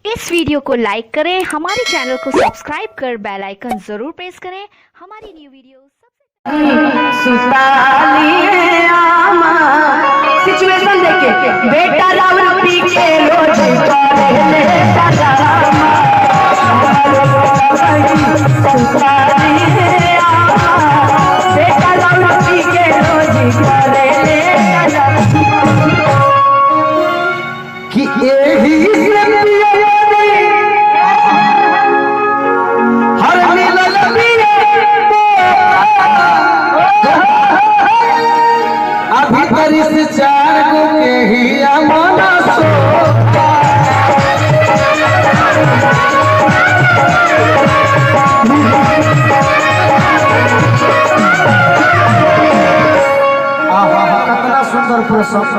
इस video को लाइक करें, हमारे चैनल को सब्सक्राइब कर बेल आइकन जरूर प्रेस करें हमारी न्यू वीडियो सिचुएशन देखे बेटा राउर पी के रोज बेटा राउर पी के रोज कि यही हर मिलल अभी तरी से चार गो के ही अमना कितना सुंदर प्रसंग।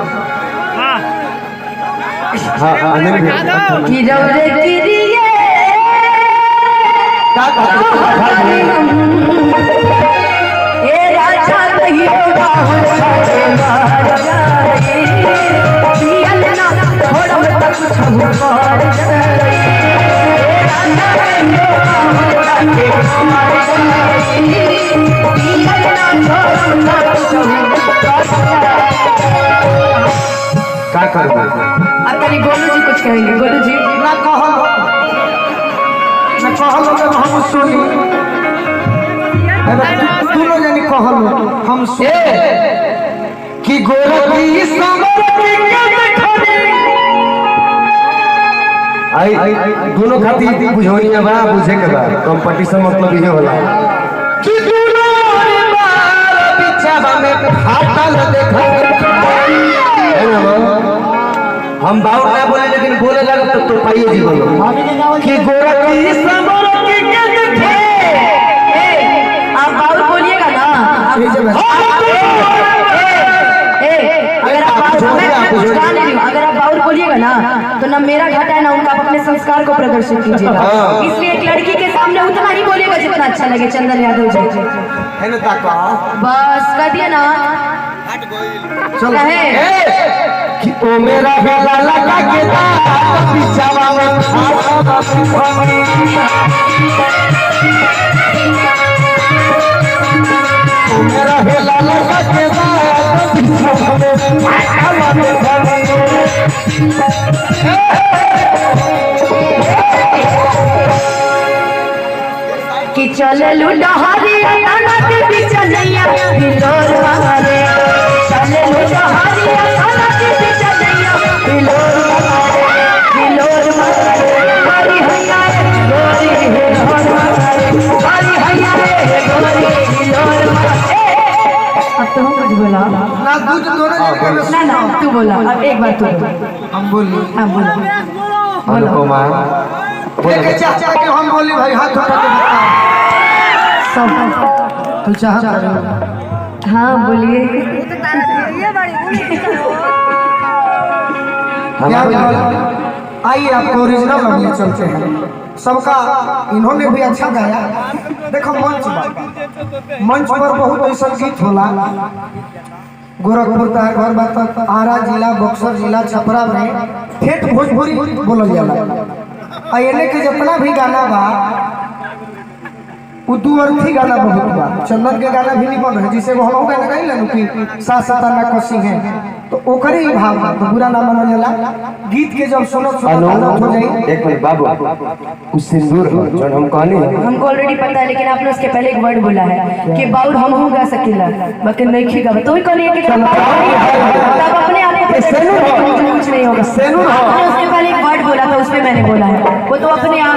की रौरे किरिए ए राजा कहियो बाहर छाड़े मार जाए पियल ना छोड़म तक छहु कर जाए राजा कहियो बाहर छाड़े मार जाए पियल ना छोड़म तक छहु कर जाए। का करबे अब तनी गोलू जी कुछ कहेंगे। गोलू जी ना कहलो जब हम सुनी दोनों जनी कहलो हम सुने कि गोरखी समर के देखनी आई दोनों खातिर बुझोनिया बा बुझे के बा कंपटीशन मतलब ये होला कि दोनों बार बिछावा में फाटल देखत हम बाउल ना बोले लेकिन बोले लगा तो पाइए जी बोलो कि गोरखी समर के देखे आप बाउल बोलिएगा ना अगर आप बाउल बोलिएगा ना तो ना मेरा घाटा है ना उनका। आप अपने संस्कार को प्रदर्शित कीजिएगा, इसलिए एक लड़की के सामने उतना ही बोलिएगा जितना अच्छा लगे। चंदन यादव जी है ना ताका बस कह दिए ना चलो कि ओ मेरा बेला लगा के दांत पिछावा में खाता पिछवानी ओ मेरा बेला लगा के दांत पिछावा में खाता पिछवानी कि चले लुडहारी ताना के बीच नैया हिलोर मारे चले लुडहारी ताना के बीच नैया हिलोर मारे हरी हैया गोरी हिलोर मारे हरी हैया गोरी हिलोर मारे। अब तो हम कुछ बोला ना दूध दोनों ना ना तू बोला अब एक बार तू हम बोली हाँ बोला अनुपमा देखे चाचा के हम बोली भाई हाथ उठा के बता सब तू चाह कर हाँ बोलिए। आइए आपको ओरिजिनल लगने चलते हैं सबका। इन्होंने भी अच्छा गाया। देखो मंच पर बहुत ऐसा गीत होला गोरखपुर का घर बात आरा जिला बक्सर जिला छपरा में ठेठ भोजपुरी बोलल जाला। एने के जितना भी गाना बा वो दू अर्थी गाना बहुत बा। चंदन के गाना भी नहीं बन रहे जिसे वो हम गाना गाई लन कि सासता ना कसी है तो ओकरे ही भाव बा तो बुरा ना मनला। गीत के जब सुनो आदत हो जाई। एक मिनट बाबू उस सिंदूर जो हम कहनी हमको ऑलरेडी पता है, लेकिन आपने उसके पहले एक वर्ड बोला है कि बाउल हम हूं गा सकेला बाकी नहीं खीगा तो ही कहनी है कि तब अपने आप को कुछ नहीं होगा। आपने उसके पहले एक वर्ड बोला था उसमें मैंने बोला है वो तो अपने आप